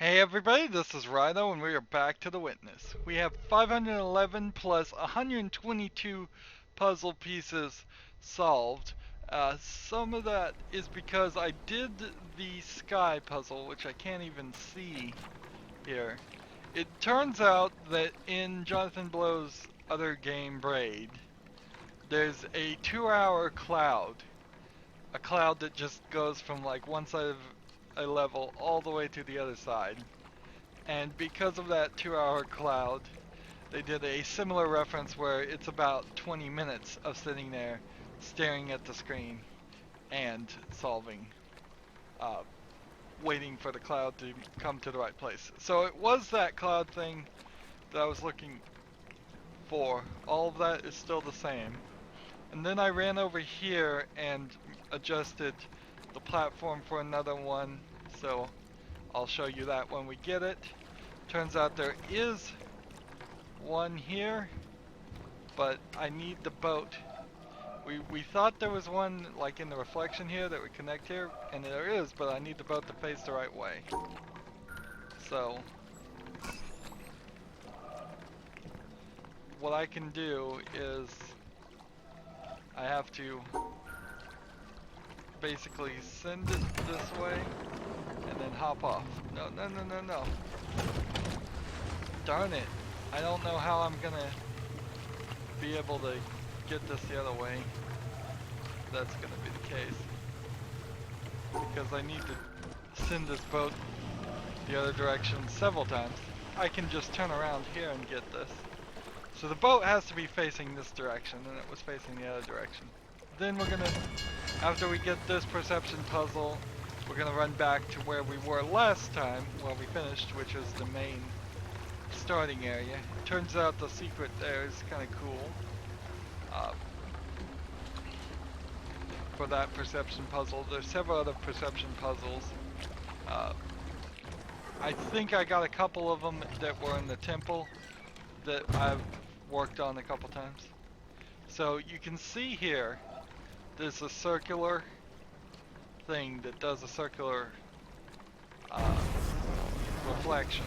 Hey everybody, this is Rydo and we are back to the witness. We have 511 plus 122 puzzle pieces solved. Some of that is because I did the sky puzzle, which I can't even see here. It turns out that in Jonathan Blow's other game, Braid, there's a 2-hour cloud. A cloud that just goes from like one side of a level all the way to the other side. And because of that 2-hour cloud, they did a similar reference where it's about 20 minutes of sitting there staring at the screen and solving, uh, waiting for the cloud to come to the right place. So it was that cloud thing that I was looking for. All of that is still the same. And then I ran over here and adjusted the platform for another one. So I'll show you that when we get it. Turns out there is one here, but I need the boat. We thought there was one like in the reflection here that would connect here, and there is, but I need the boat to face the right way. So what I can do is I have to basically send it this way and then hop off. No. Darn it. I don't know how I'm gonna be able to get this the other way. That's gonna be the case. Because I need to send this boat the other direction several times. I can just turn around here and get this. So the boat has to be facing this direction, and it was facing the other direction. Then we're gonna, after we get this perception puzzle, we're gonna run back to where we were last time, where we finished, which is the main starting area. Turns out the secret there is kind of cool. For that perception puzzle. There's several other perception puzzles. I think I got a couple of them that were in the temple that I've worked on a couple times. So you can see here, there's a circular thing that does a circular reflection.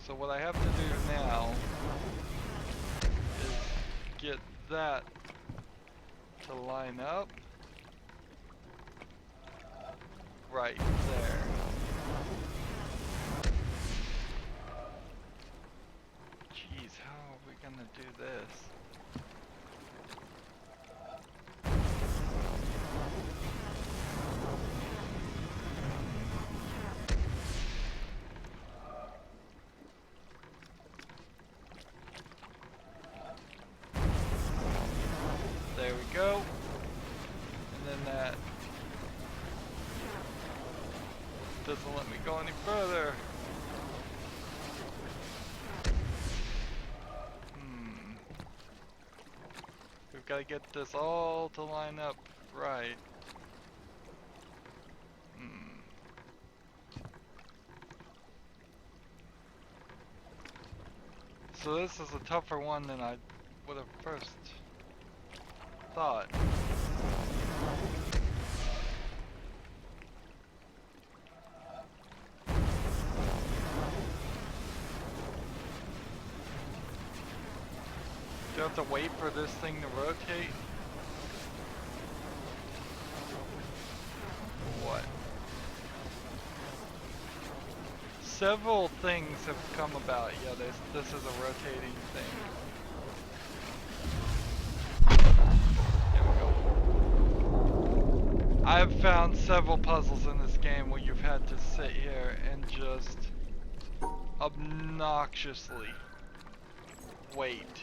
So what I have to do now is get that to line up right there. Jeez, how are we gonna do this? There we go. And then that doesn't let me go any further. We've got to get this all to line up right. So this is a tougher one than I would have first thought. Do I have to wait for this thing to rotate? What? Several things have come about. Yeah, this is a rotating thing. There we go. I've found several puzzles in this game where you've had to sit here and just obnoxiously wait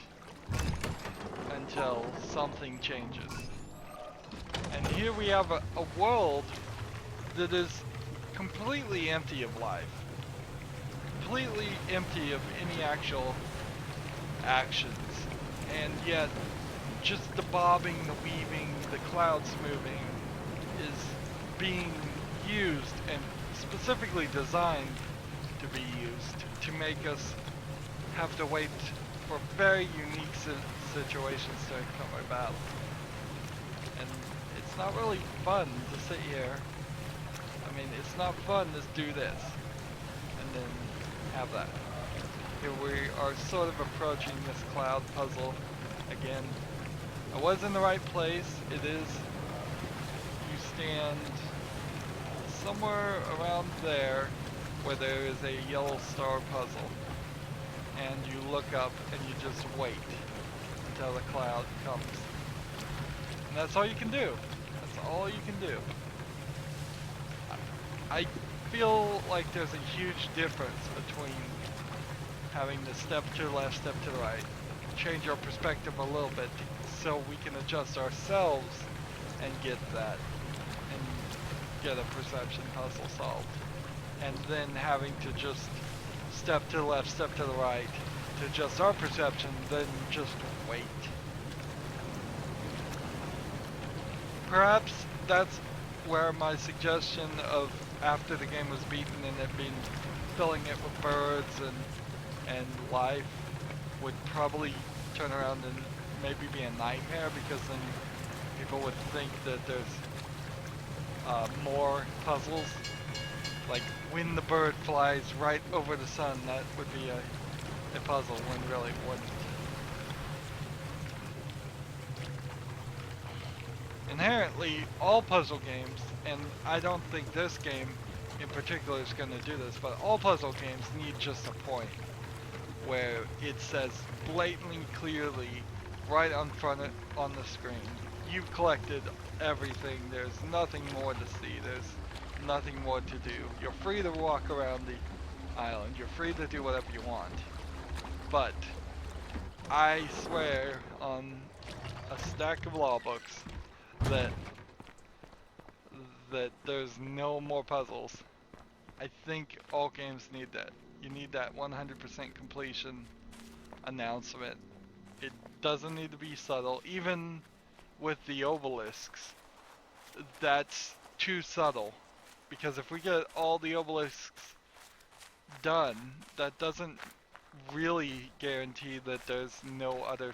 until something changes. And here we have a world that is completely empty of life. Completely empty of any actual actions. And yet, just the bobbing, the weaving, the clouds moving is being used and specifically designed to be used to make us have to wait for very unique situations to come about. And it's not really fun to sit here. I mean, it's not fun to do this and then have that. Here we are sort of approaching this cloud puzzle again. I was in the right place. It is, you stand somewhere around there where there is a yellow star puzzle. And you look up and you just wait until the cloud comes. And that's all you can do. That's all you can do. I feel like there's a huge difference between having to step to the left, step to the right, change our perspective a little bit so we can adjust ourselves and get that, and get a perception puzzle solved. And then having to just step to the left, step to the right to adjust our perception, then just wait. Perhaps that's where my suggestion of after the game was beaten and it being filling it with birds and life would probably turn around and maybe be a nightmare, because then people would think that there's more puzzles. Like when the bird flies right over the sun, that would be a puzzle, when really it wouldn't. Inherently, all puzzle games, and I don't think this game in particular is going to do this, but all puzzle games need just a point where it says blatantly, clearly, right on the screen, you've collected everything, there's nothing more to see, there's nothing more to do. You're free to walk around the island, you're free to do whatever you want. But I swear on a stack of law books that there's no more puzzles. I think all games need that. You need that 100% completion announcement. It doesn't need to be subtle. Even with the obelisks, that's too subtle. Because if we get all the obelisks done, that doesn't really guarantee that there's no other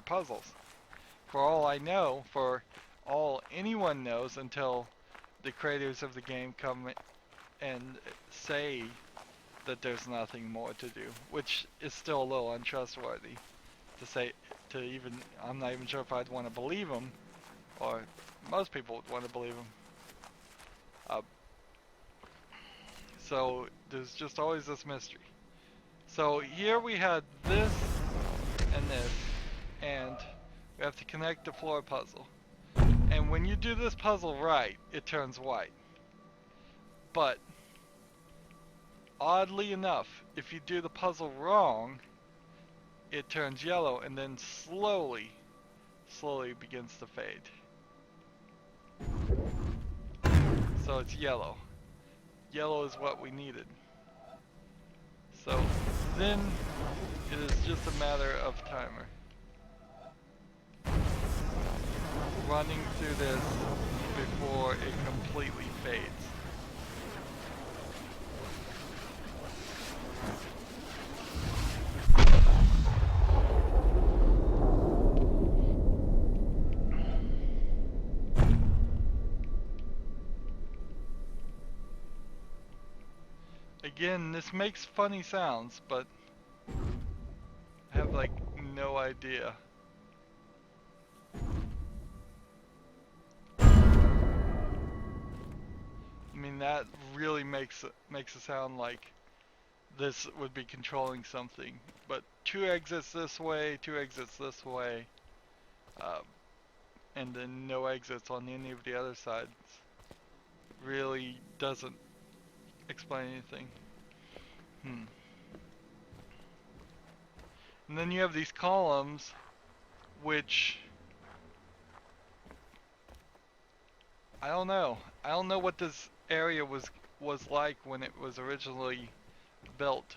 puzzles. For all I know, for all anyone knows until the creators of the game come and say that there's nothing more to do, which is still a little untrustworthy to say, I'm not even sure if I'd want to believe them, or most people would want to believe them. So there's just always this mystery. So here we had this and this, and we have to connect the floor puzzle. And when you do this puzzle right, it turns white. But oddly enough, if you do the puzzle wrong, it turns yellow and then slowly begins to fade. So it's yellow. Yellow is what we needed. So then it is just a matter of timer. Running through this before it completely fades. Again, this makes funny sounds, but I have like no idea. I mean, that really makes it sound like this would be controlling something. But 2 exits this way, 2 exits this way, and then no exits on any of the other sides really doesn't explain anything. And then you have these columns, which I don't know. I don't know what this area was like when it was originally built.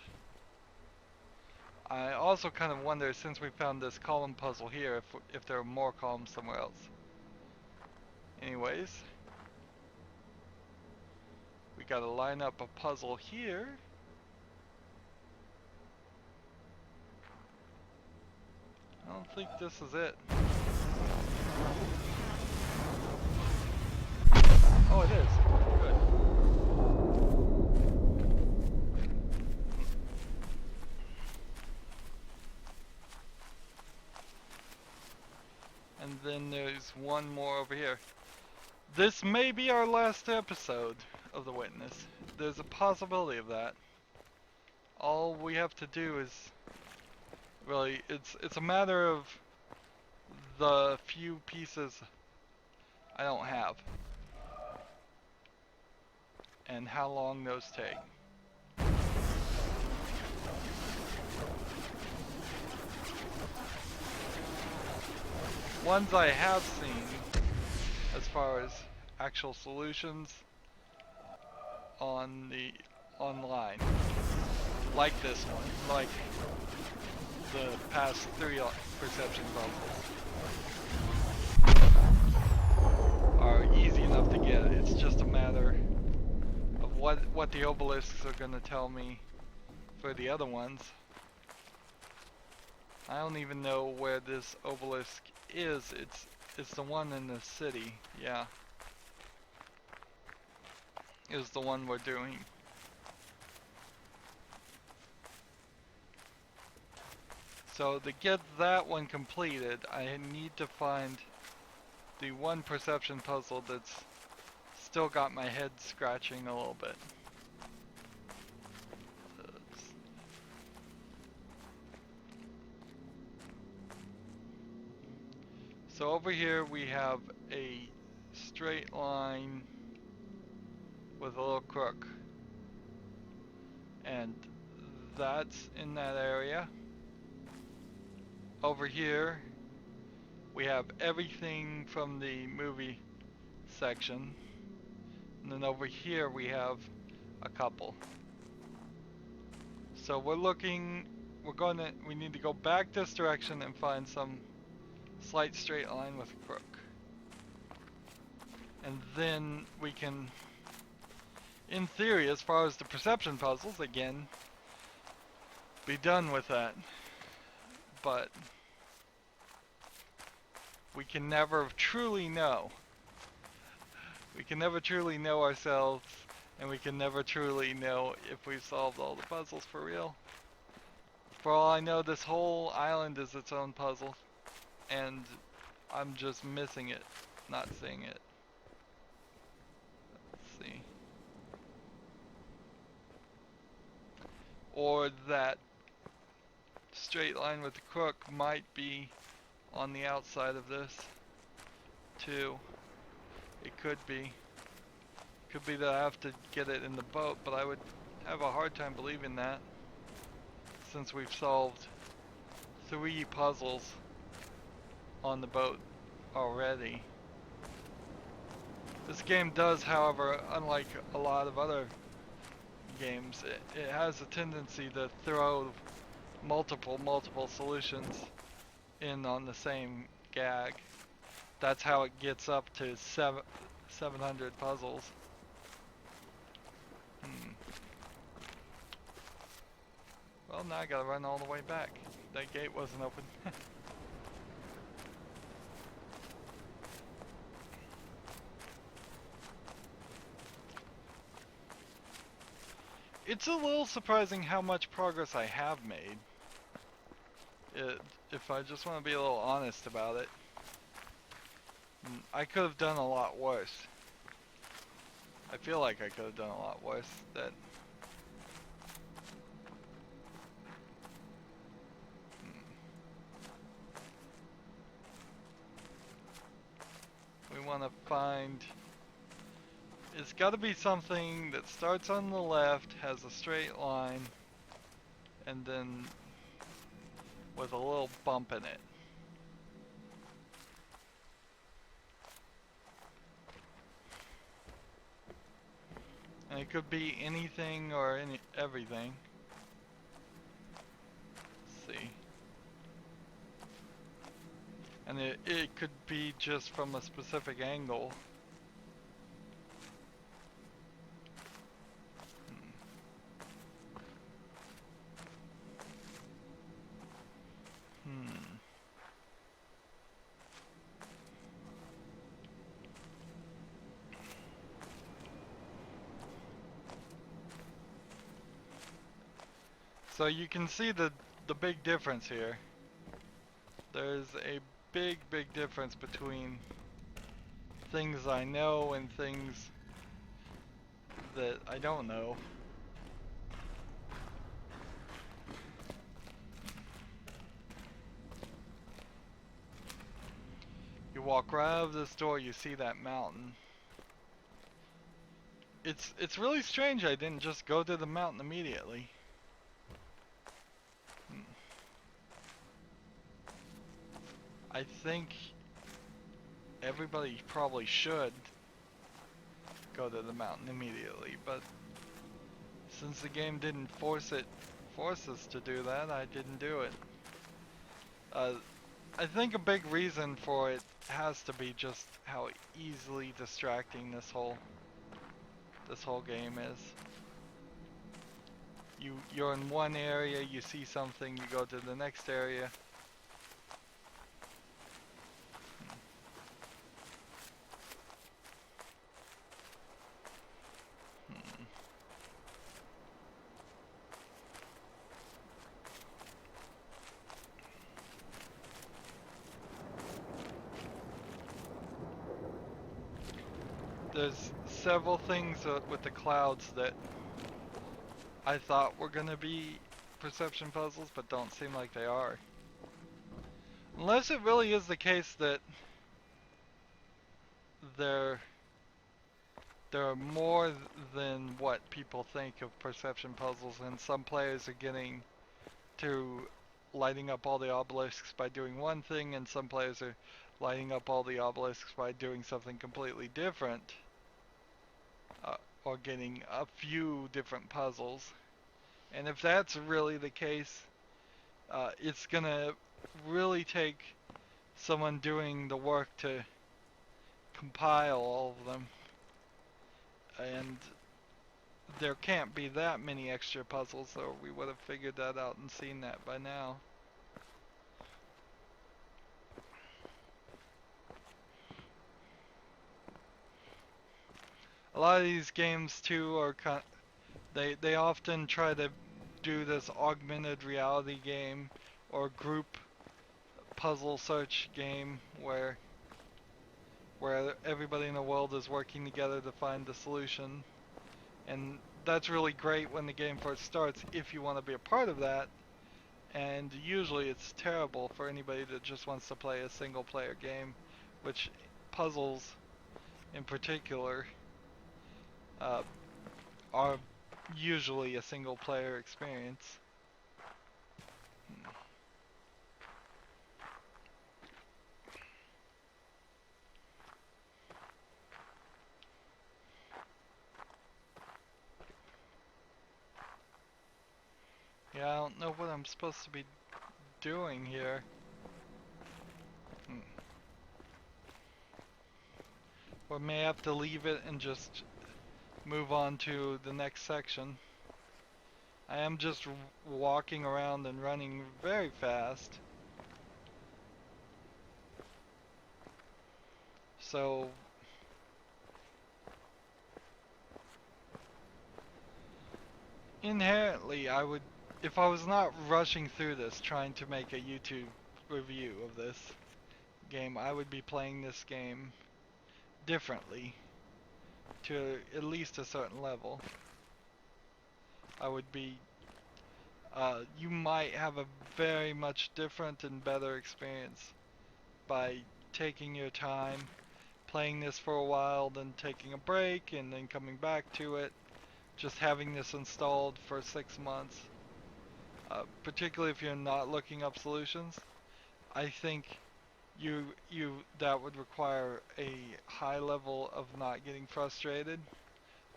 I also kind of wonder, since we found this column puzzle here, if there are more columns somewhere else. Anyways, we gotta line up a puzzle here. I don't think this is it. Oh, it is. Good. And then there's one more over here. This may be our last episode of The Witness. There's a possibility of that. All we have to do is really, it's a matter of the few pieces I don't have and how long those take. Ones I have seen as far as actual solutions on the online, like this one, like the past 3 perception puzzles, are easy enough to get. It's just a matter of what the obelisks are going to tell me for the other ones. I don't even know where this obelisk is. It's the one in the city. Yeah, is the one we're doing. So to get that one completed, I need to find the one perception puzzle that's still got my head scratching a little bit. So over here we have a straight line with a little crook, and that's in that area. Over here we have everything from the movie section, and then over here we have a couple. So we need to go back this direction and find some slight straight line with a crook. And then we can, in theory, as far as the perception puzzles, again, be done with that. But we can never truly know. We can never truly know ourselves, and we can never truly know if we've solved all the puzzles for real. For all I know, this whole island is its own puzzle, and I'm just missing it, not seeing it. Let's see. Or that straight line with the crook might be on the outside of this too. It could be. Could be that I have to get it in the boat, but I would have a hard time believing that, since we've solved 3 puzzles on the boat already. This game does, however, unlike a lot of other games, it has a tendency to throw multiple solutions in on the same gag. That's how it gets up to 700 puzzles. Well, now I gotta run all the way back. That gate wasn't open. It's a little surprising how much progress I have made. If I just want to be a little honest about it. I could have done a lot worse. I feel like I could have done a lot worse. We want to find... It's got to be something that starts on the left, has a straight line, and then with a little bump in it. And it could be anything or everything. Let's see. And it could be just from a specific angle. So you can see the big difference here. There's a big difference between things I know and things that I don't know. You walk right out of this door, you see that mountain. It's really strange I didn't just go to the mountain immediately. I think everybody probably should go to the mountain immediately, but since the game didn't force us to do that, I didn't do it. I think a big reason for it has to be just how easily distracting this whole game is. You're in one area, you see something, you go to the next area. There's several things with the clouds that I thought were gonna be perception puzzles, but don't seem like they are. Unless it really is the case that there are more than what people think of perception puzzles, and some players are getting to lighting up all the obelisks by doing one thing, and some players are lighting up all the obelisks by doing something completely different, or getting a few different puzzles. And if that's really the case, it's gonna really take someone doing the work to compile all of them, and there can't be that many extra puzzles, or we would have figured that out and seen that by now. A lot of these games too are they often try to do this augmented reality game or group puzzle search game where everybody in the world is working together to find the solution. And that's really great when the game first starts if you want to be a part of that, and usually it's terrible for anybody that just wants to play a single player game, which puzzles in particular are usually a single player experience. Yeah, I don't know what I'm supposed to be doing here. Or may have to leave it and just move on to the next section. I am just walking around and running very fast. So inherently I would, if I was not rushing through this trying to make a YouTube review of this game, I would be playing this game differently to at least a certain level. I would be, you might have a very much different and better experience by taking your time, playing this for a while, then taking a break, and then coming back to it. Just having this installed for 6 months, particularly if you're not looking up solutions, I think that would require a high level of not getting frustrated,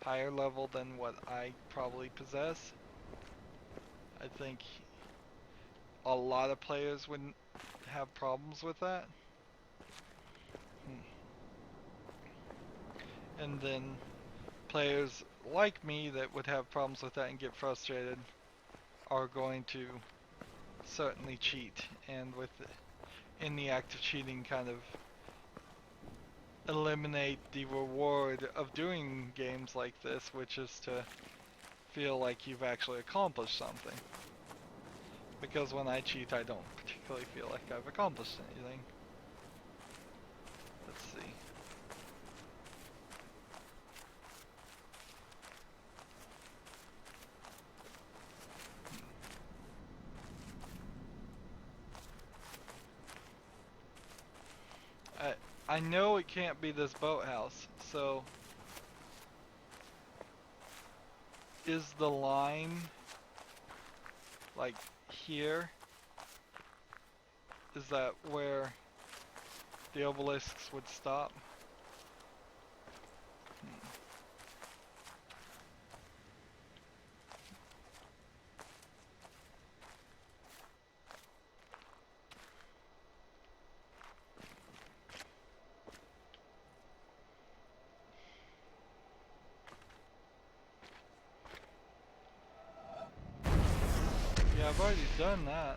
higher level than what I probably possess. I think a lot of players wouldn't have problems with that. And then players like me that would have problems with that and get frustrated are going to certainly cheat, and in the act of cheating kind of eliminate the reward of doing games like this, which is to feel like you've actually accomplished something. Because when I cheat, I don't particularly feel like I've accomplished anything. Let's see. I know it can't be this boathouse, so is the line like here? Is that where the obelisks would stop? Yeah, I've already done that.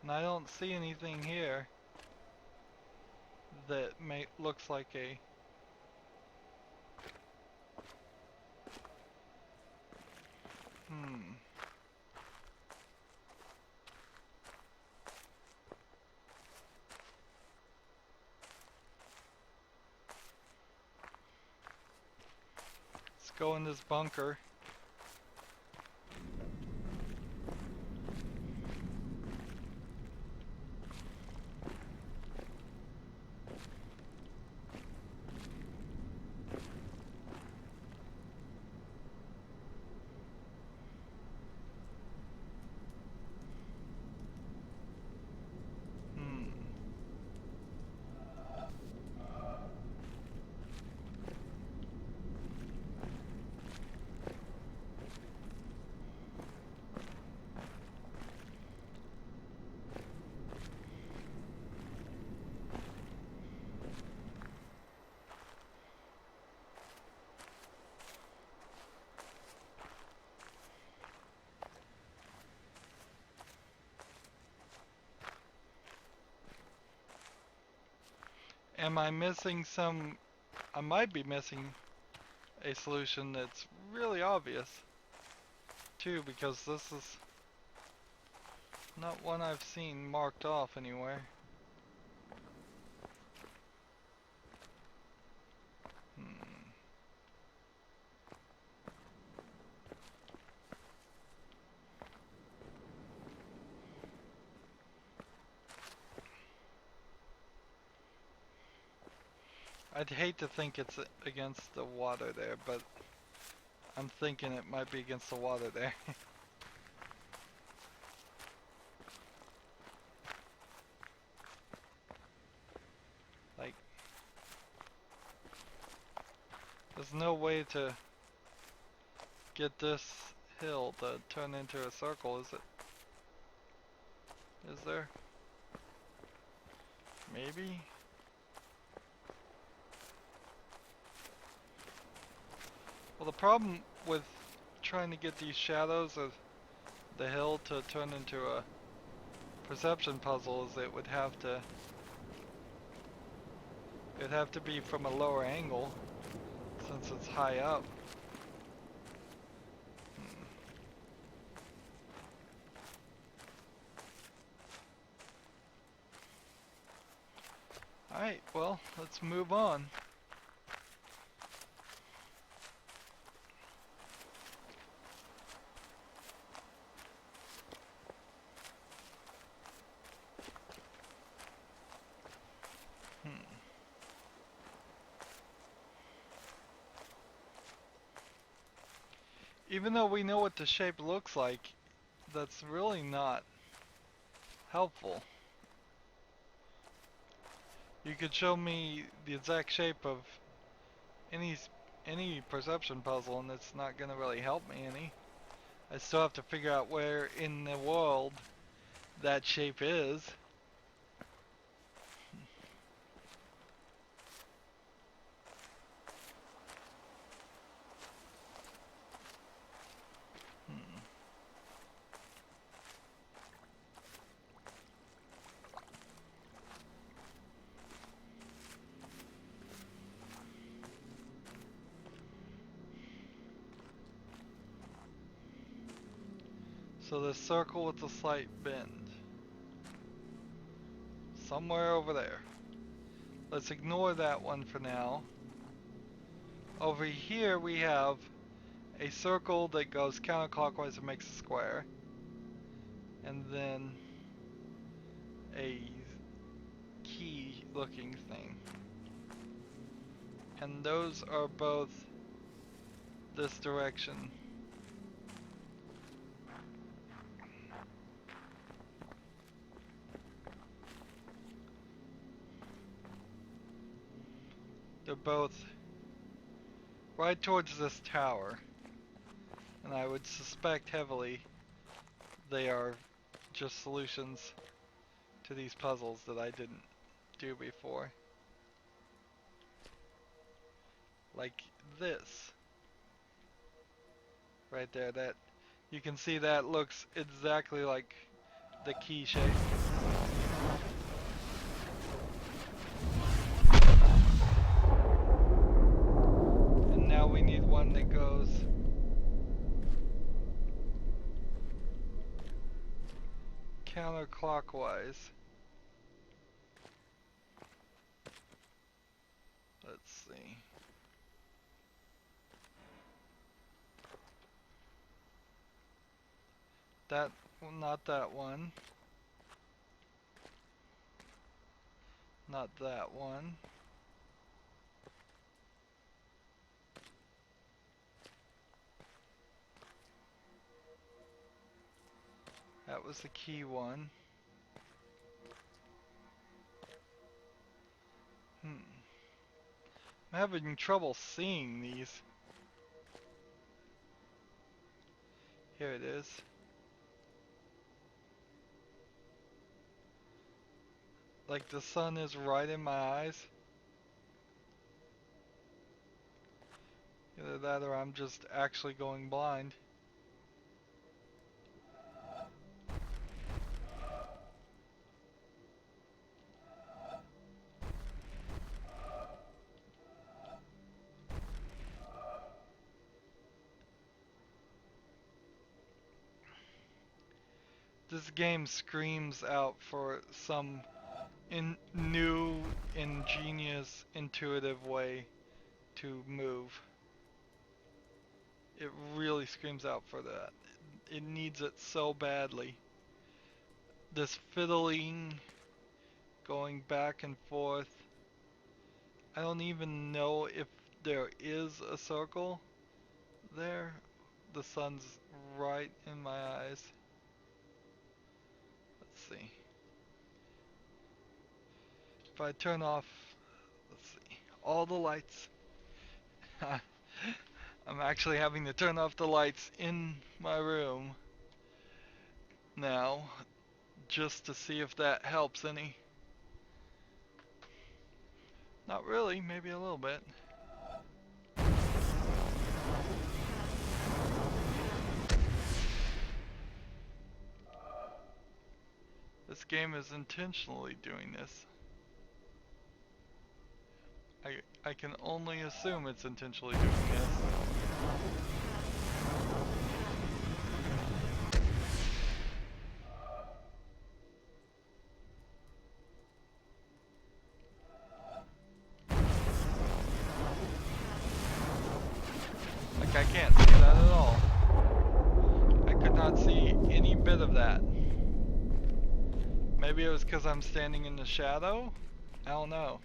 And I don't see anything here that looks like a... Let's go in this bunker. Am I missing some... I might be missing a solution that's really obvious too, because this is not one I've seen marked off anywhere. I'd hate to think it's against the water there, but I'm thinking it might be against the water there. Like, there's no way to get this hill to turn into a circle, is it? Is there? Maybe? Well, the problem with trying to get these shadows of the hill to turn into a perception puzzle is it'd have to be from a lower angle since it's high up. Alright, well, let's move on. Even though we know what the shape looks like, that's really not helpful. You could show me the exact shape of any perception puzzle and it's not gonna really help me any. I still have to figure out where in the world that shape is. So the circle with the slight bend. Somewhere over there. Let's ignore that one for now. Over here we have a circle that goes counterclockwise and makes a square. And then a key looking thing. And those are both this direction. They're both right towards this tower. And I would suspect heavily they are just solutions to these puzzles that I didn't do before. Like this. Right there, that you can see that looks exactly like the key shape. And now we need one that goes counterclockwise. Let's see. That, not that one. Not that one. That was the key one. I'm having trouble seeing these. Here it is. Like the sun is right in my eyes. Either that or I'm just actually going blind. This game screams out for some new, ingenious, intuitive way to move. It really screams out for that. It needs it so badly. This fiddling, going back and forth. I don't even know if there is a circle there. The sun's right in my eyes. Let's see. If I turn off, let's see, all the lights. I'm actually having to turn off the lights in my room now, just to see if that helps any. Not really, maybe a little bit. This game is intentionally doing this. I can only assume it's intentionally doing this. Like I can't see that at all. I could not see any bit of that. Maybe it was because I'm standing in the shadow? I don't know.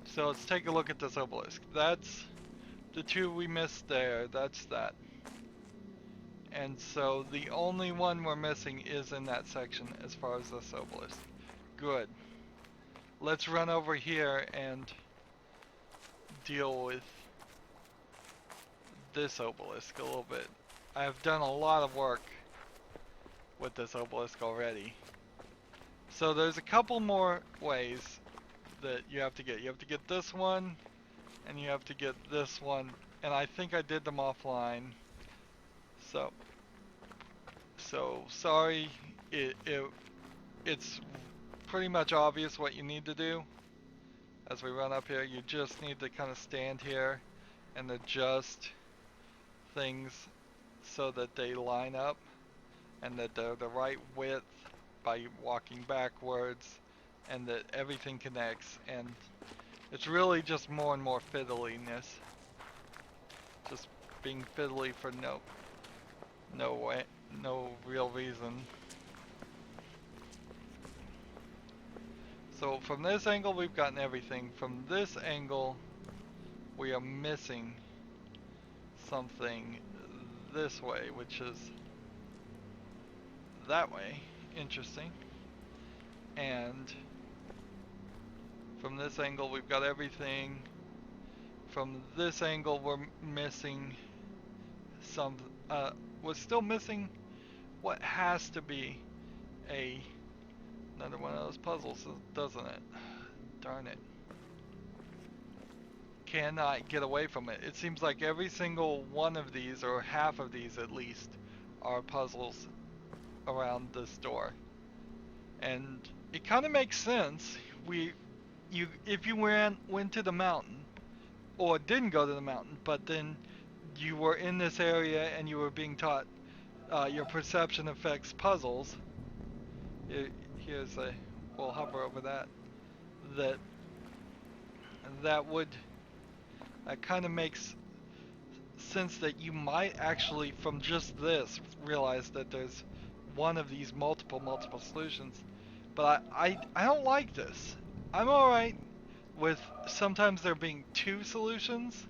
So let's take a look at this obelisk. That's the two we missed there. That's that. And so the only one we're missing is in that section as far as this obelisk. Good. Let's run over here and deal with this obelisk a little bit. I've done a lot of work with this obelisk already. So there's a couple more ways that you have to get. You have to get this one, and you have to get this one, and I think I did them offline. So sorry, it's pretty much obvious what you need to do. As we run up here, you just need to kind of stand here and adjust things so that they line up and that they're the right width by walking backwards, and that everything connects. And it's really just more and more fiddliness, just being fiddly for no real reason. So from this angle we've gotten everything. From this angle we are missing something this way, which is that way. Interesting. And from this angle we've got everything. From this angle we're missing some, we're still missing what has to be another one of those puzzles, doesn't it? Darn it. Cannot get away from it. It seems like every single one of these, or half of these at least, are puzzles around this door. And it kind of makes sense. If you went to the mountain, or didn't go to the mountain, but then you were in this area and you were being taught your perception affects puzzles. We'll hover over that. That kind of makes sense that you might actually, from just this, realize that there's one of these multiple solutions. But I don't like this. I'm alright with sometimes there being two solutions,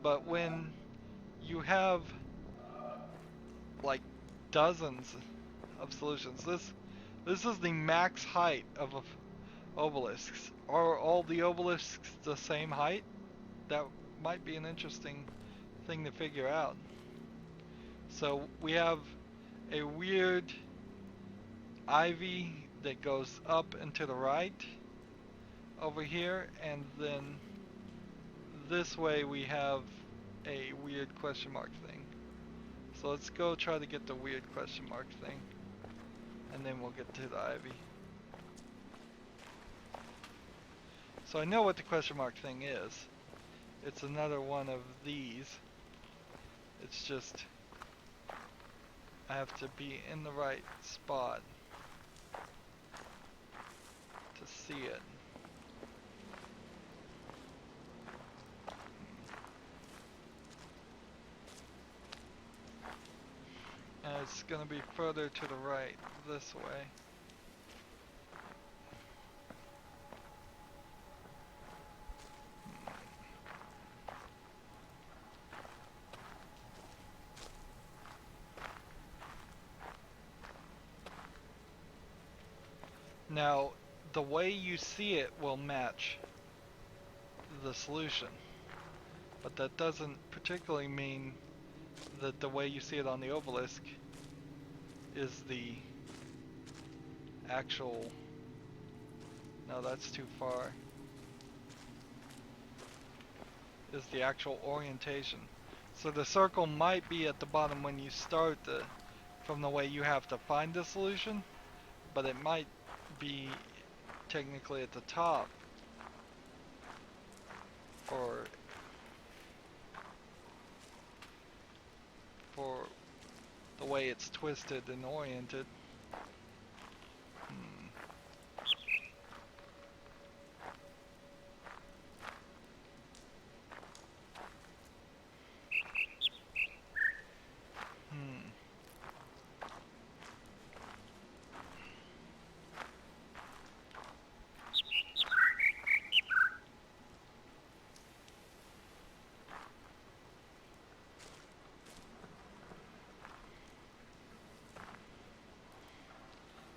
but when you have like dozens of solutions, this is the max height of obelisks. Are all the obelisks the same height? That might be an interesting thing to figure out. So we have a weird ivy that goes up and to the right over here, and then this way we have a weird question mark thing. So let's go try to get the weird question mark thing, and then we'll get to the ivy. So I know what the question mark thing is. It's another one of these. It's just I have to be in the right spot to see it. And it's going to be further to the right this way. Now, the way you see it will match the solution, but that doesn't particularly mean that the way you see it on the obelisk is the actual... No, that's too far. Is the actual orientation. So the circle might be at the bottom when you start from the way you have to find the solution, but it might be technically at the top for the way it's twisted and oriented.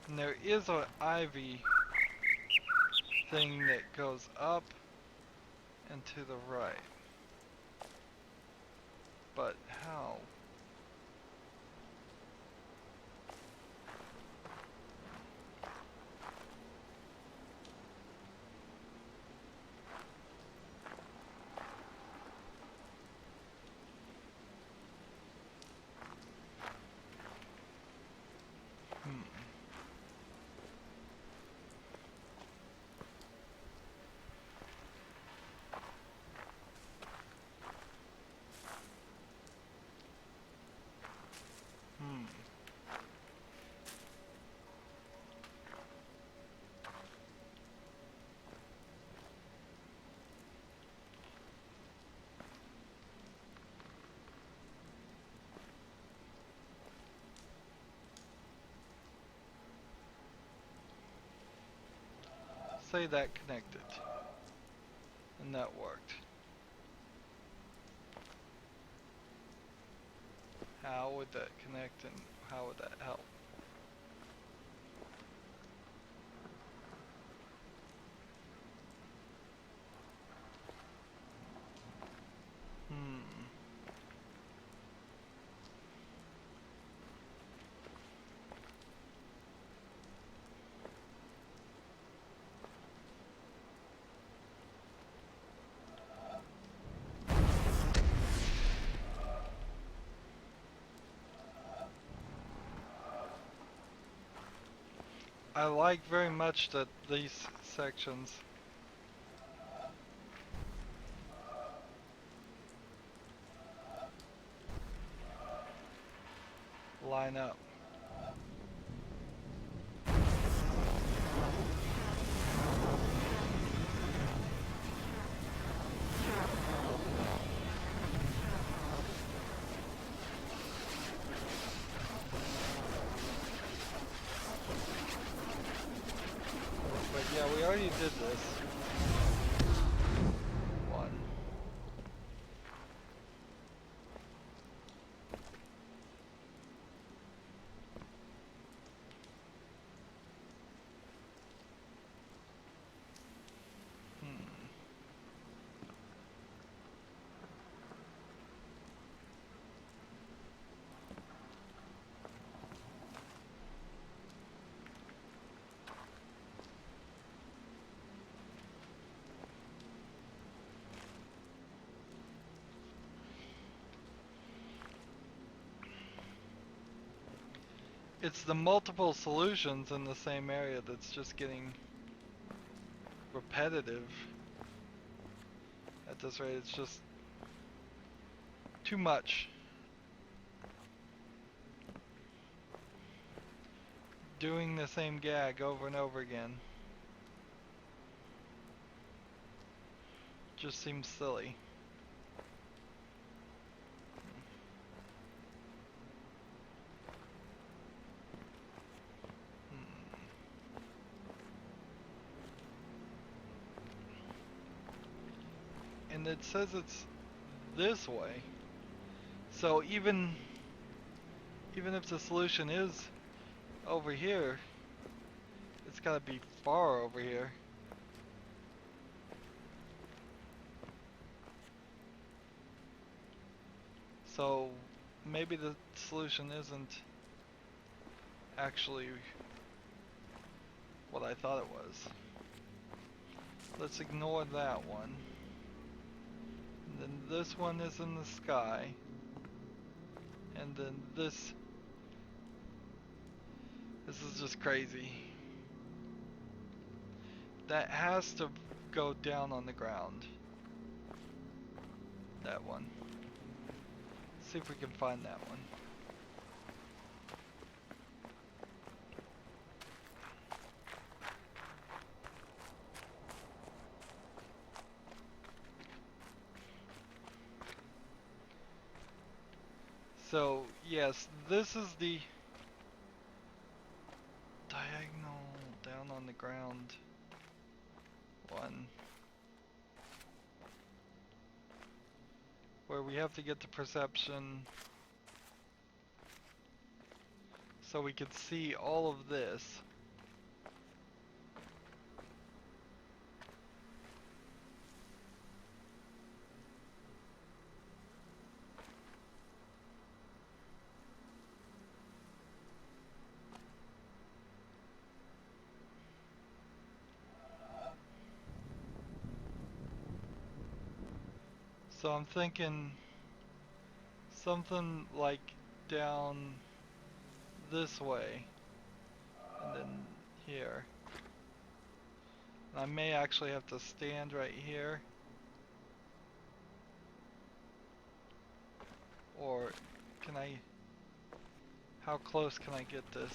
And there is an ivy thing that goes up and to the right. But how? say that connected. And that worked. How would that connect and how would that help? I like very much that these sections line up. But yeah, we already did this. One. It's the multiple solutions in the same area that's just getting repetitive. At this rate, it's just too much. Doing the same gag over and over again just seems silly. And it says it's this way. So even if the solution is over here, it's gotta be far over here. So maybe the solution isn't actually what I thought it was. Let's ignore that one. And then this one is in the sky. And then this is just crazy. That has to go down on the ground. That one. See if we can find that one. So, yes, this is the diagonal down on the ground one. Where we have to get the perception so we could see all of this. So I'm thinking something like down this way and then here. And I may actually have to stand right here. Or can I, how close can I get this?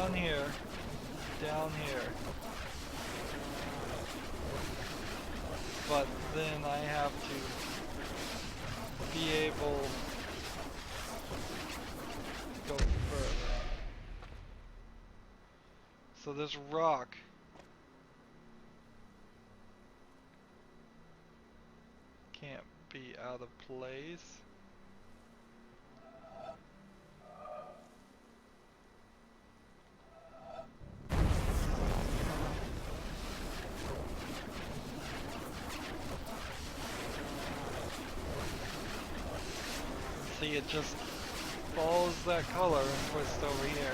down here, down here. But then I have to be able to go further. So this rock can't be out of place. See, it just follows that color and twists over here.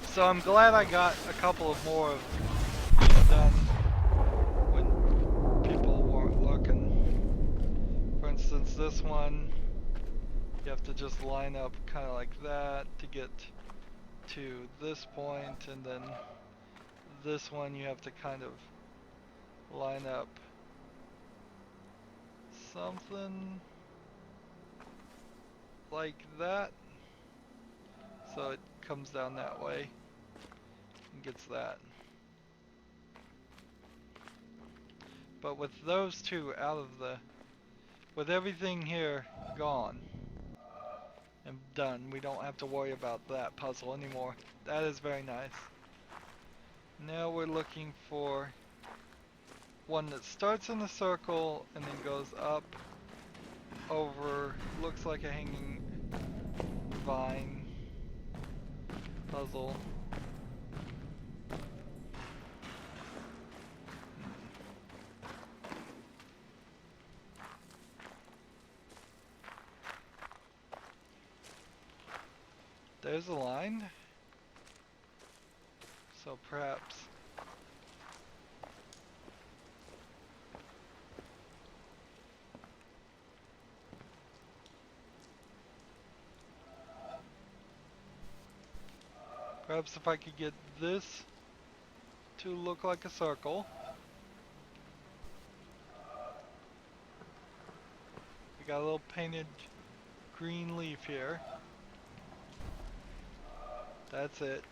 So I'm glad I got a couple of more of these done when people weren't looking. For instance, this one, you have to just line up kind of like that to get to this point, and then this one you have to kind of line up something like that, so it comes down that way and gets that. But with those two out of the, with everything here gone and done, we don't have to worry about that puzzle anymore. That is very nice. Now we're looking for one that starts in a circle and then goes up over, looks like a hanging vine puzzle. There's a line, so perhaps if I could get this to look like a circle. We got a little painted green leaf here. That's it.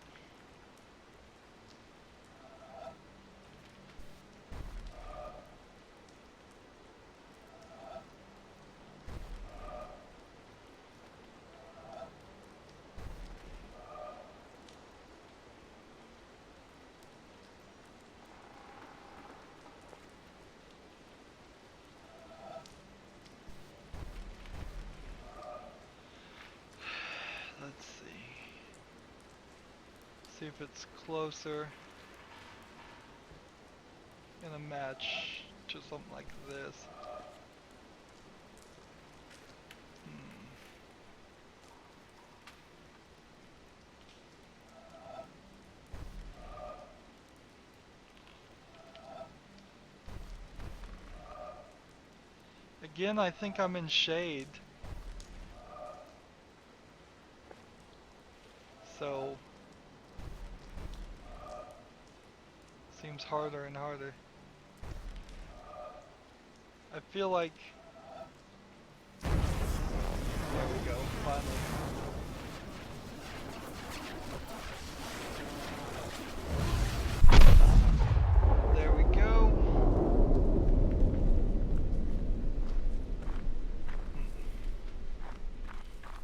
Let's see. See if it's closer. Gonna match to something like this. Again, I think I'm in shade. So seems harder and harder. I feel like, there we go, finally. There we go.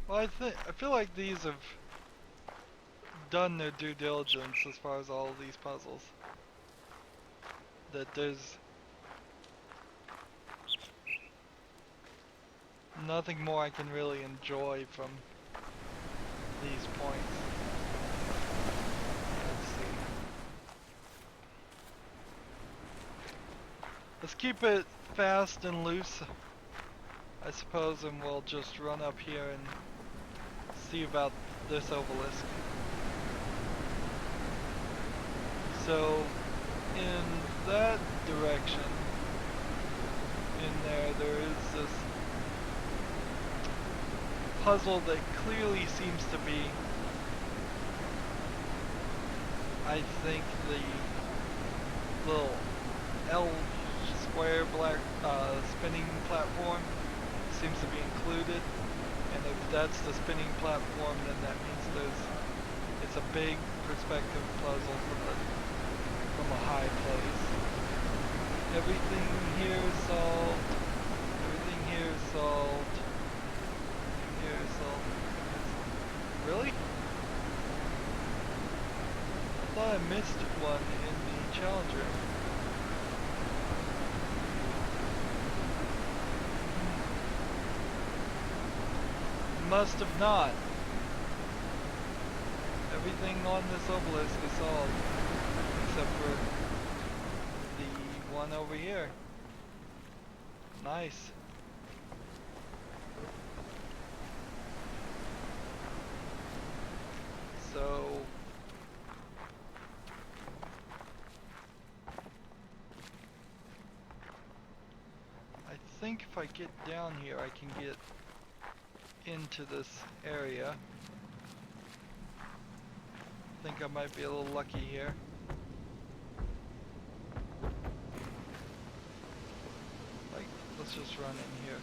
Well, I feel like these have done their due diligence as far as all of these puzzles. That there's nothing more I can really enjoy from these points. Let's see. Let's keep it fast and loose, I suppose, and we'll just run up here and see about this obelisk. So, in that direction, there is this puzzle that clearly seems to be, I think, the little L square black spinning platform seems to be included, and if that's the spinning platform, then that means there's It's a big perspective puzzle from a high place. Everything here is solved. Everything here is solved. Everything here is solved. Really? I thought I missed one in the Challenger. Must have not. Everything on this obelisk is solved, except for the one over here. Nice. So I think if I get down here I can get into this area. I think I might be a little lucky here. Like, let's just run in here.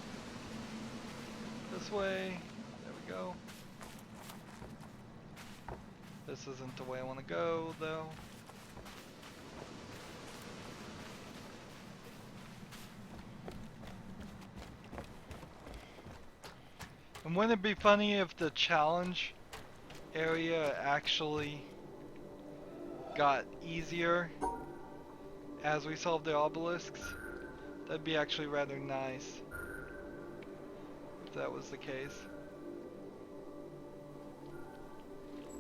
This way. There we go. This isn't the way I want to go, though. And wouldn't it be funny if the challenge area actually got easier as we solved the obelisks? That'd be actually rather nice if that was the case.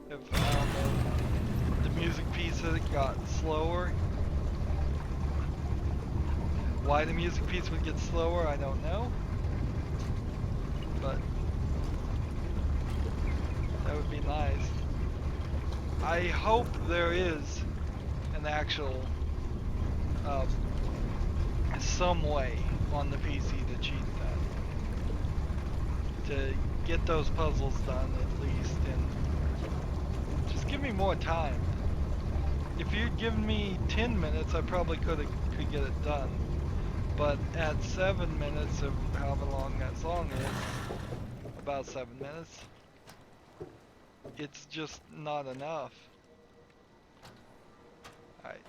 If, I don't know, the music piece got slower. Why the music piece would get slower, I don't know. But that would be nice. I hope there is an actual some way on the PC to cheat that. To get those puzzles done at least, and just give me more time. If you'd given me 10 minutes, I probably could get it done. But at 7 minutes of however long that song is, about 7 minutes, it's just not enough. Alright.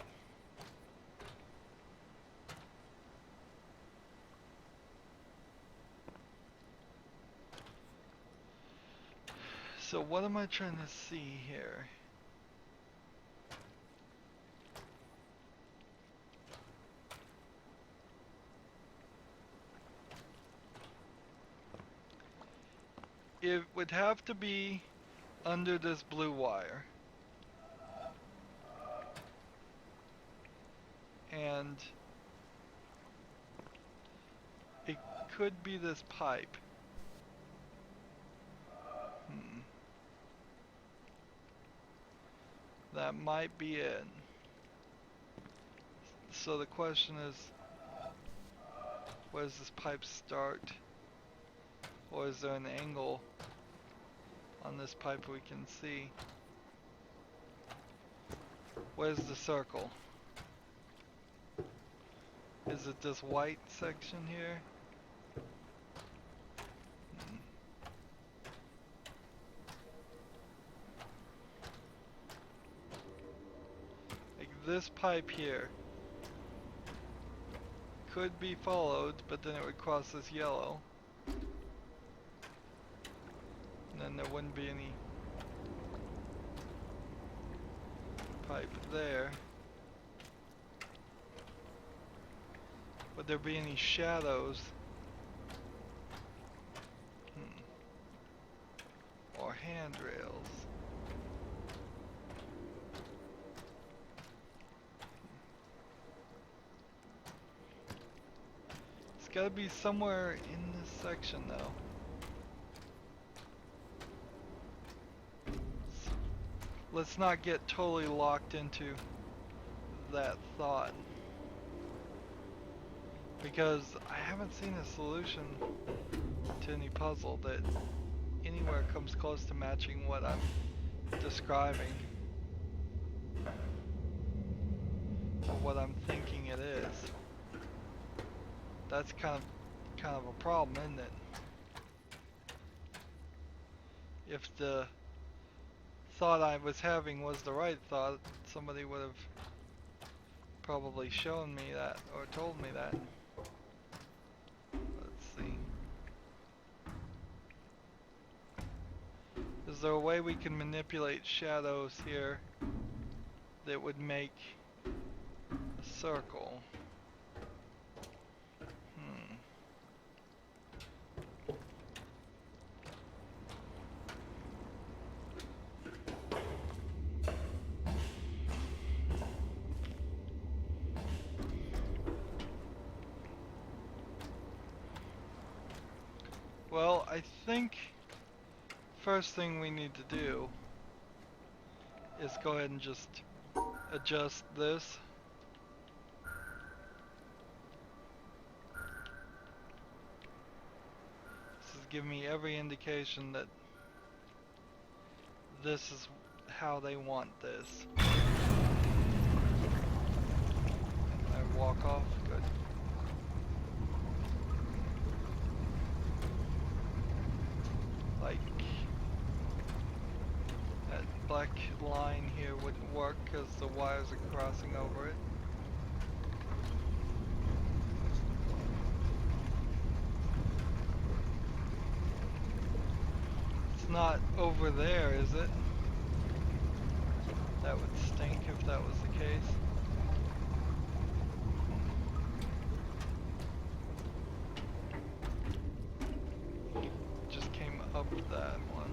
So what am I trying to see here? It would have to be under this blue wire. And it could be this pipe. That might be it. So the question is, where does this pipe start? Or is there an angle on this pipe we can see? Where's the circle? Is it this white section here? Like this pipe here could be followed, but then it would cross this yellow. And then there wouldn't be any pipe there. Would there be any shadows? Or handrails? It's gotta be somewhere in this section though. Let's not get totally locked into that thought, because I haven't seen a solution to any puzzle that anywhere comes close to matching what I'm describing, or what I'm thinking it is. That's kind of a problem, isn't it? If the thought I was having was the right thought, somebody would have probably shown me that or told me that. Let's see. Is there a way we can manipulate shadows here that would make a circle? Well, I think first thing we need to do is go ahead and just adjust this. This is giving me every indication that this is how they want this. I walk off, good. Like, that black line here wouldn't work because the wires are crossing over it. It's not over there, is it? That would stink if that was the case. Just came up that one.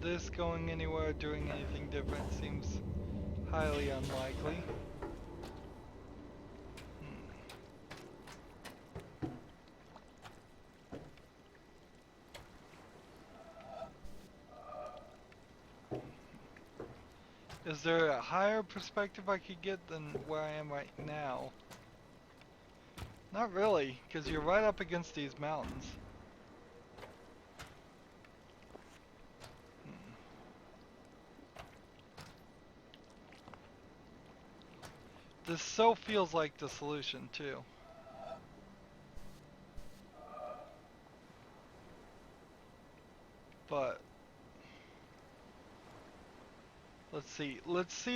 This going anywhere, doing anything different seems highly unlikely. Is there a higher perspective I could get than where I am right now? Not really, because you're right up against these mountains. This so feels like the solution too. But let's see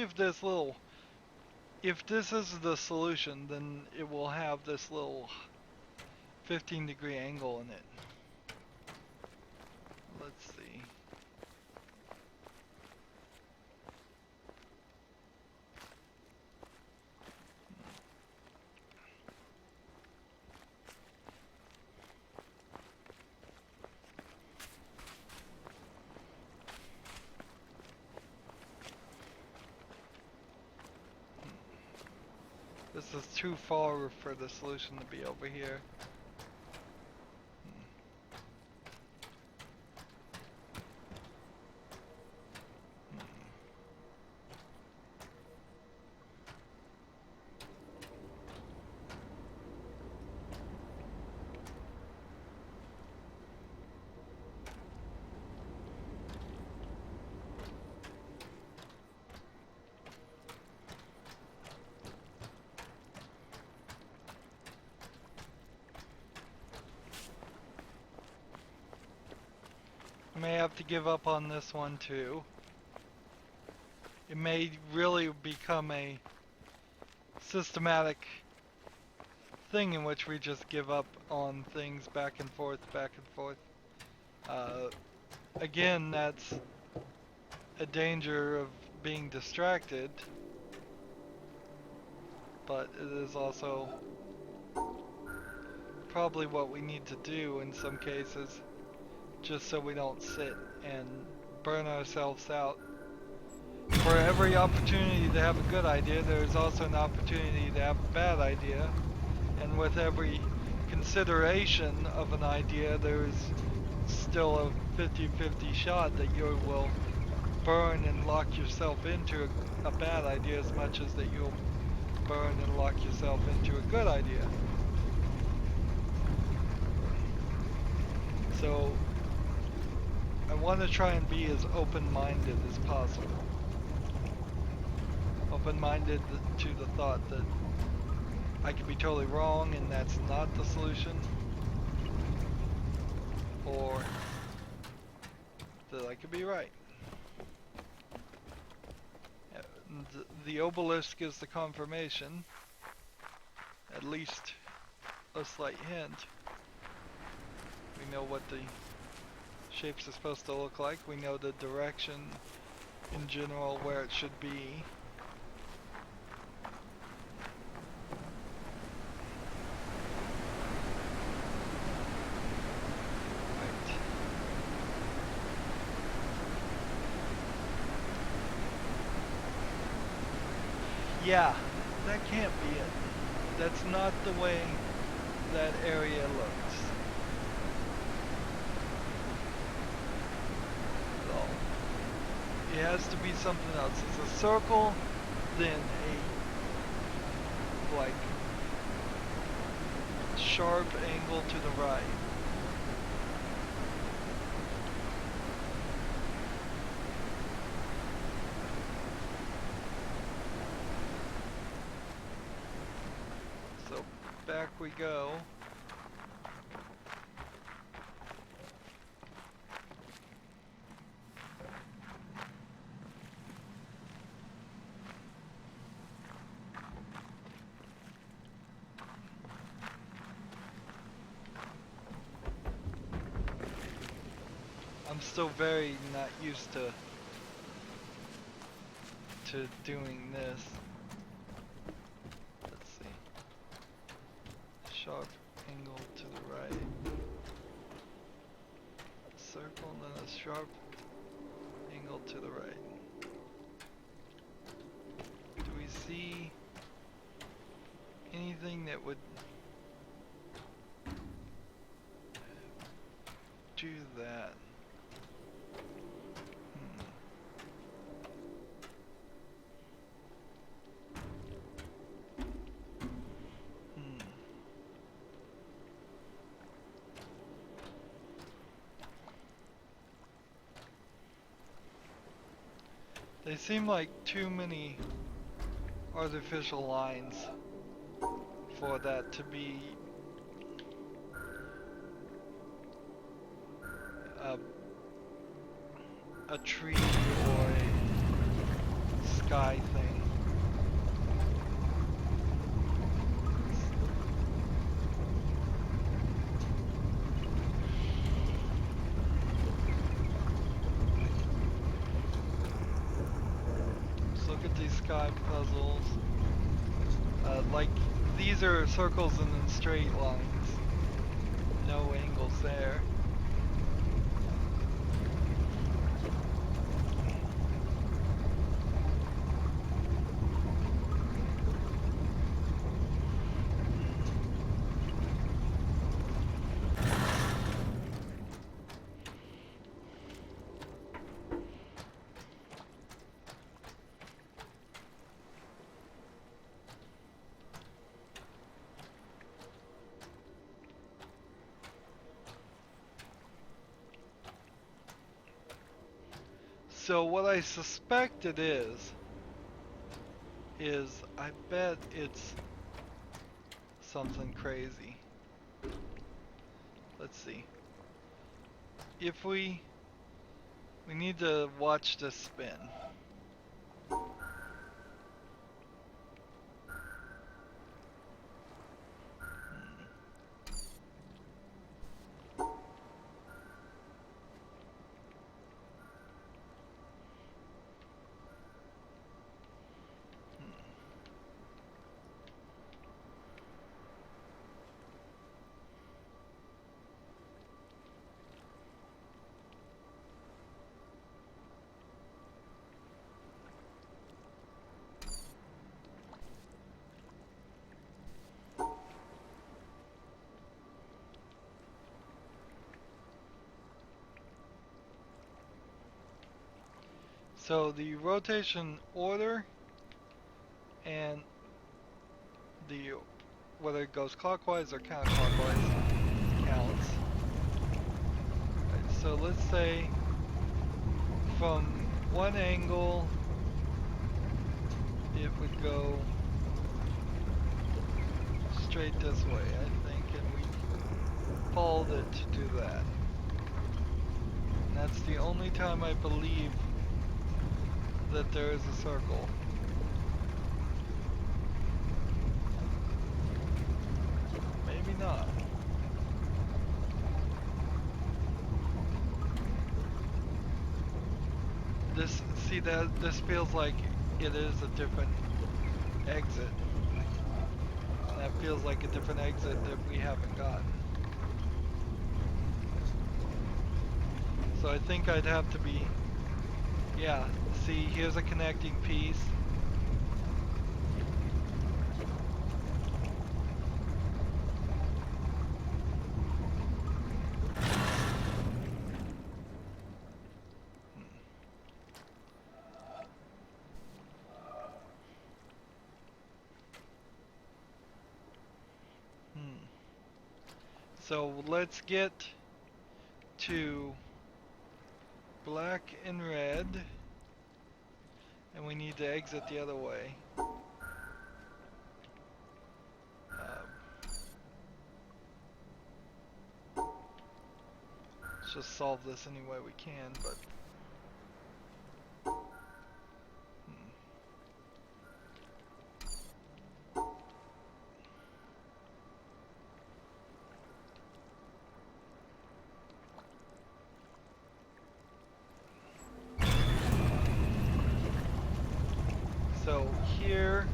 if this little, if this is the solution, then it will have this little 15-degree angle in it. Let's see. This is too far for the solution to be over here. May have to give up on this one too. It may really become a systematic thing in which we just give up on things back and forth, back and forth. Again, that's a danger of being distracted, but it is also probably what we need to do in some cases, just so we don't sit and burn ourselves out. For every opportunity to have a good idea, there's also an opportunity to have a bad idea. And with every consideration of an idea, there's still a 50-50 shot that you will burn and lock yourself into a bad idea as much as that you'll burn and lock yourself into a good idea. So I want to try and be as open-minded as possible. Open-minded to the thought that I could be totally wrong and that's not the solution, or that I could be right. The obelisk is the confirmation, at least a slight hint. We know what the shapes are supposed to look like. We know the direction in general where it should be. Right. Yeah, that can't be it. That's not the way that area looks. So, it has to be something else. It's a circle, then a, like, sharp angle to the right. So, back we go. I'm still very not used to doing this. Let's see. Sharp angle to the right. Circle and then a sharp angle to the right. Do we see anything that would do that? They seem like too many artificial lines for that to be a tree or a sky thing. Look at these sky puzzles. Like, these are circles and then straight lines. No angles there. So what I suspect it is I bet it's something crazy. Let's see. If we need to watch this spin. So the rotation order and the whether it goes clockwise or counterclockwise counts. Right, so let's say from one angle, it would go straight this way, I think, and we followed it to do that. And that's the only time I believe that there is a circle. Maybe not. This feels like it is a different exit. And that feels like a different exit that we haven't gotten. So I think I'd have to be, yeah, see, here's a connecting piece. So let's get to black and red, and we need to exit the other way. Let's just solve this any way we can, but so here,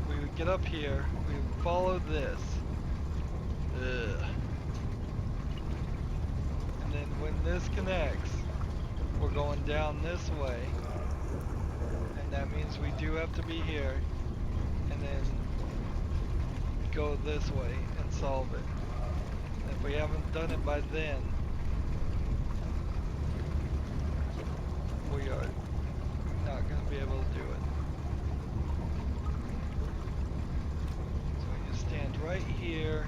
we would get up here, we would follow this. And then when this connects, we're going down this way. And that means we do have to be here. And then go this way and solve it. And if we haven't done it by then, we are not going to be able to do it. Stand right here.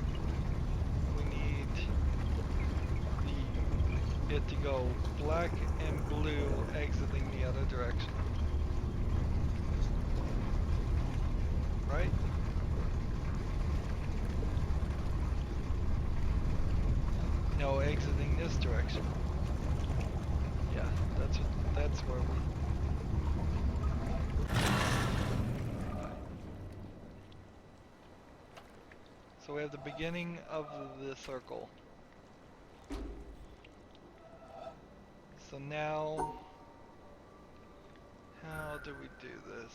We need it to go black and blue exiting the other direction. Right? No, exiting this direction. Yeah, that's where we. So we have the beginning of the circle. So now, how do we do this?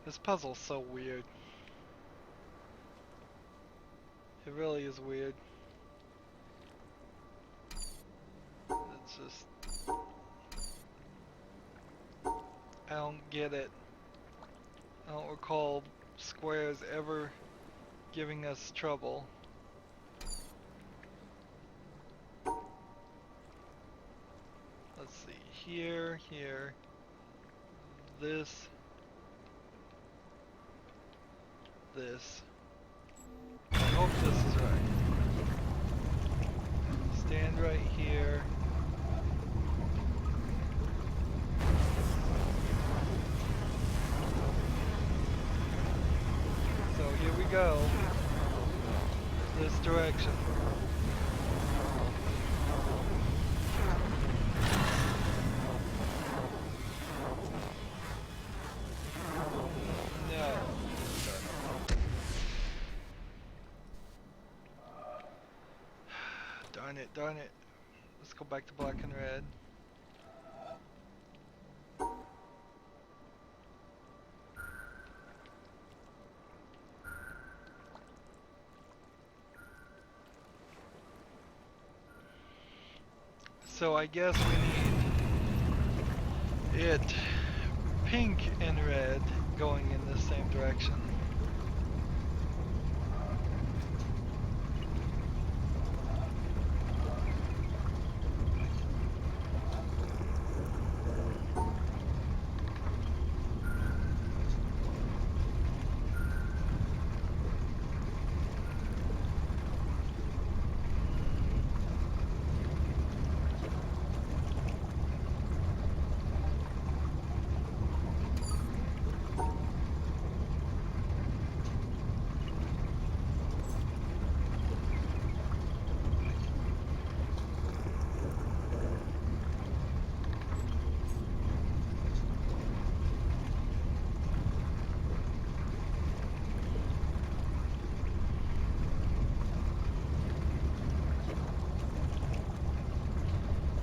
This puzzle's so weird. It really is weird. It's just... I don't get it. I don't recall squares ever giving us trouble. Let's see, here, this, I hope this is right. Stand right here. So here we go. This direction. Darn it. Let's go back to black and red. So I guess we need it pink and red going in the same direction.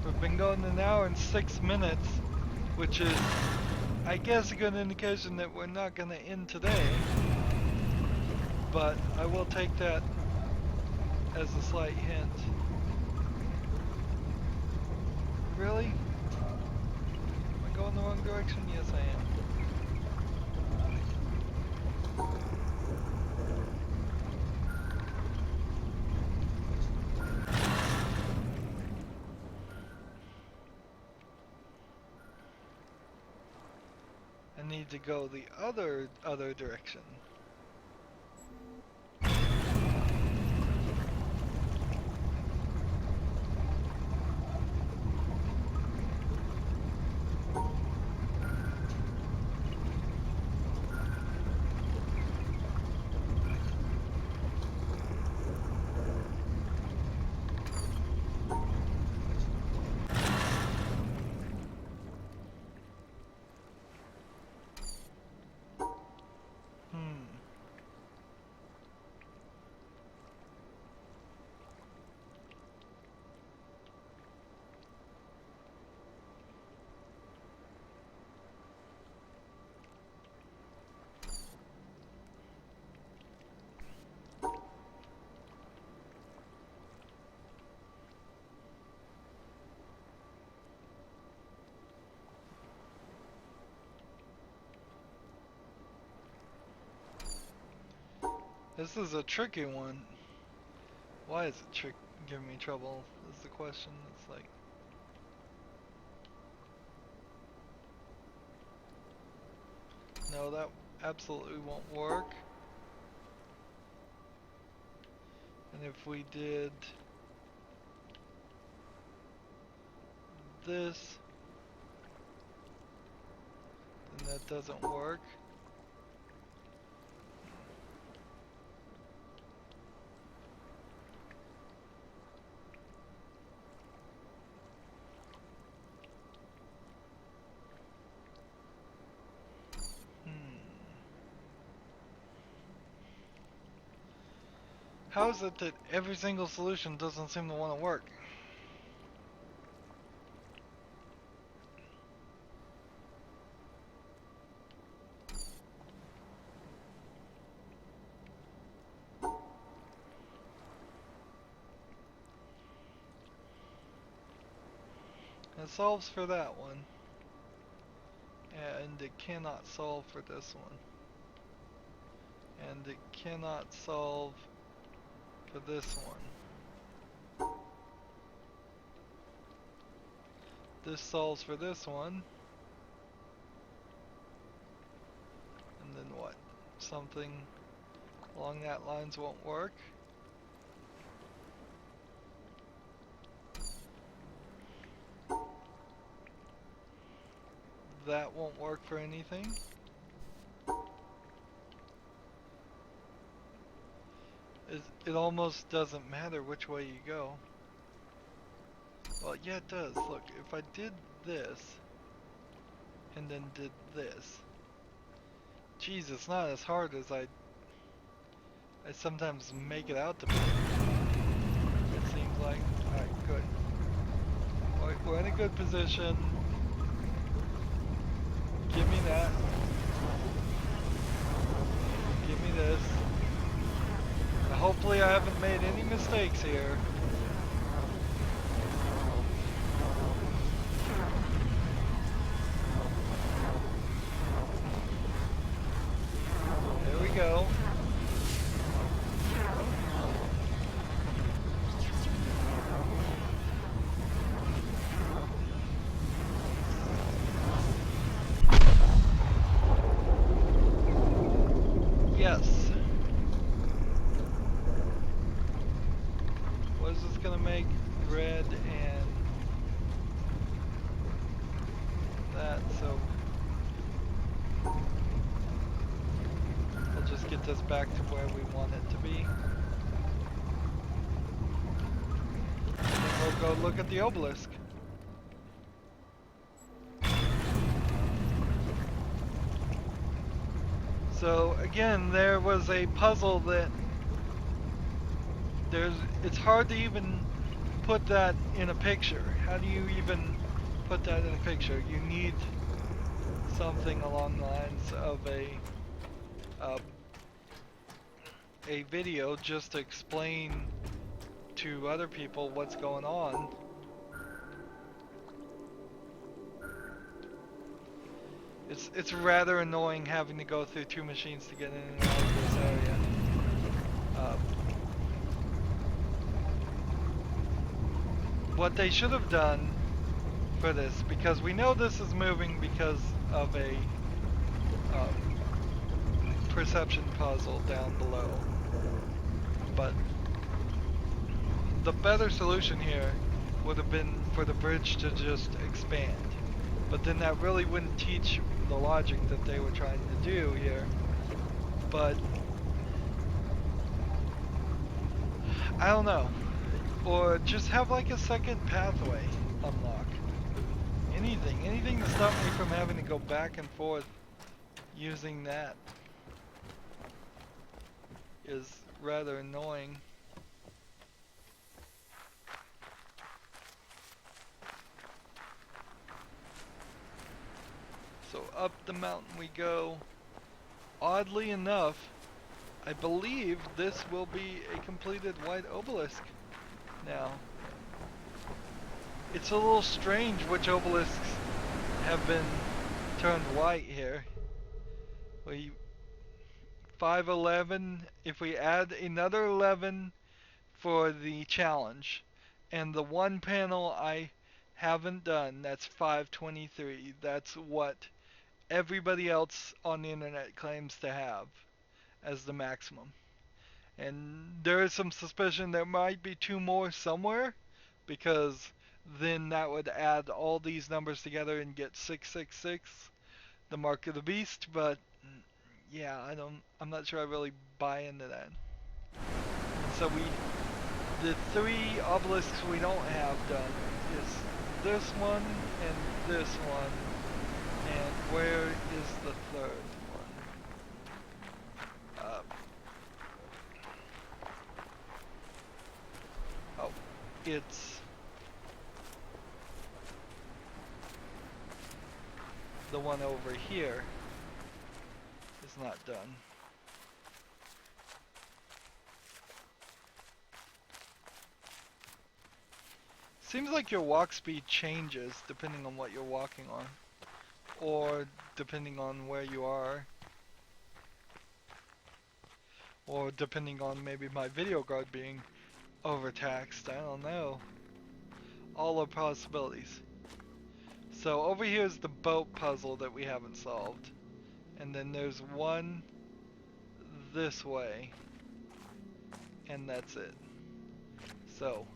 We've been going an hour and 6 minutes, which is, I guess, a good indication that we're not going to end today. But I will take that as a slight hint. Really? Am I going the wrong direction? Yes, I am. I need to go the other direction. This is a tricky one. Why is it giving me trouble is the question. It's like, no, that absolutely won't work. And if we did this, then that doesn't work. How is it that every single solution doesn't seem to want to work? It solves for that one, and it cannot solve for this one, and it cannot solve for this one. This solves for this one, and then what? Something along that lines won't work. That won't work for anything. It almost doesn't matter which way you go. Well, yeah, it does. Look, if I did this, and then did this. Geez, it's not as hard as I sometimes make it out to be. It seems like. Alright, good. Alright, we're in a good position. Give me that. Give me this. Now, hopefully I haven't made any mistakes here. go. Yes. What is this gonna make? Red and that, so we'll just get this back to where we want it to be. And then we'll go look at the obelisk. So again, there was a puzzle that it's hard to even put that in a picture. How do you even put that in a picture? You need something along the lines of a video just to explain to other people what's going on. It's rather annoying having to go through two machines to get in and out of this area. What they should have done for this, because we know this is moving because of a perception puzzle down below, but the better solution here would have been for the bridge to just expand, but then that really wouldn't teach the logic that they were trying to do here. But I don't know, or just have like a second pathway unlock. Anything to stop me from having to go back and forth using that is rather annoying. So up the mountain we go. Oddly enough, I believe this will be a completed white obelisk now. It's a little strange which obelisks have been turned white here. 511, if we add another 11 for the challenge, and the one panel I haven't done, that's 523. That's what everybody else on the internet claims to have as the maximum. And there is some suspicion there might be two more somewhere, because then that would add all these numbers together and get 666, the mark of the beast. But yeah, I'm not sure I really buy into that. So the three obelisks we don't have done is this one and this one, and where is the third one? Oh, it's the one over here is not done. Seems like your walk speed changes depending on what you're walking on, or depending on where you are, or depending on maybe my video card being overtaxed. I don't know. All are possibilities. So over here is the boat puzzle that we haven't solved, and then there's one this way, and that's it. So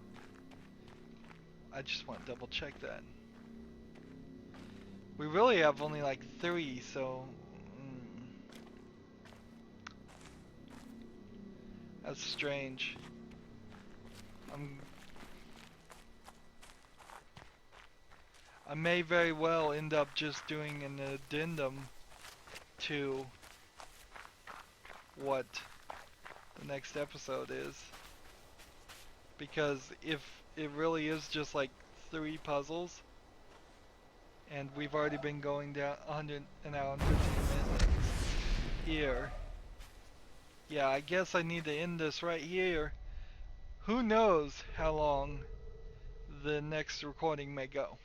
I just want to double check that. We really have only like 3, so that's strange. I may very well end up just doing an addendum to what the next episode is, because if it really is just like 3 puzzles, and we've already been going down an hour and 15 minutes here. Yeah, I guess I need to end this right here. Who knows how long the next recording may go.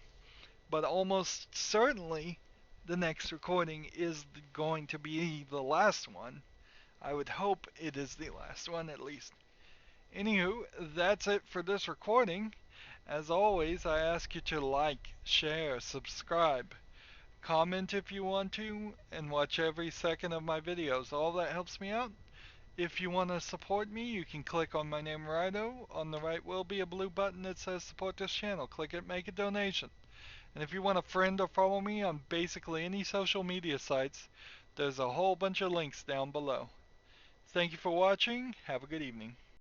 But almost certainly the next recording is going to be the last one I would hope it is the last one at least. Anywho, that's it for this recording. As always, I ask you to like, share, subscribe, comment if you want to, and watch every second of my videos. All that helps me out. If you want to support me, you can click on my name, Rydo. On the right will be a blue button that says support this channel. Click it, make a donation. And if you want to friend or follow me on basically any social media sites, there's a whole bunch of links down below. Thank you for watching. Have a good evening.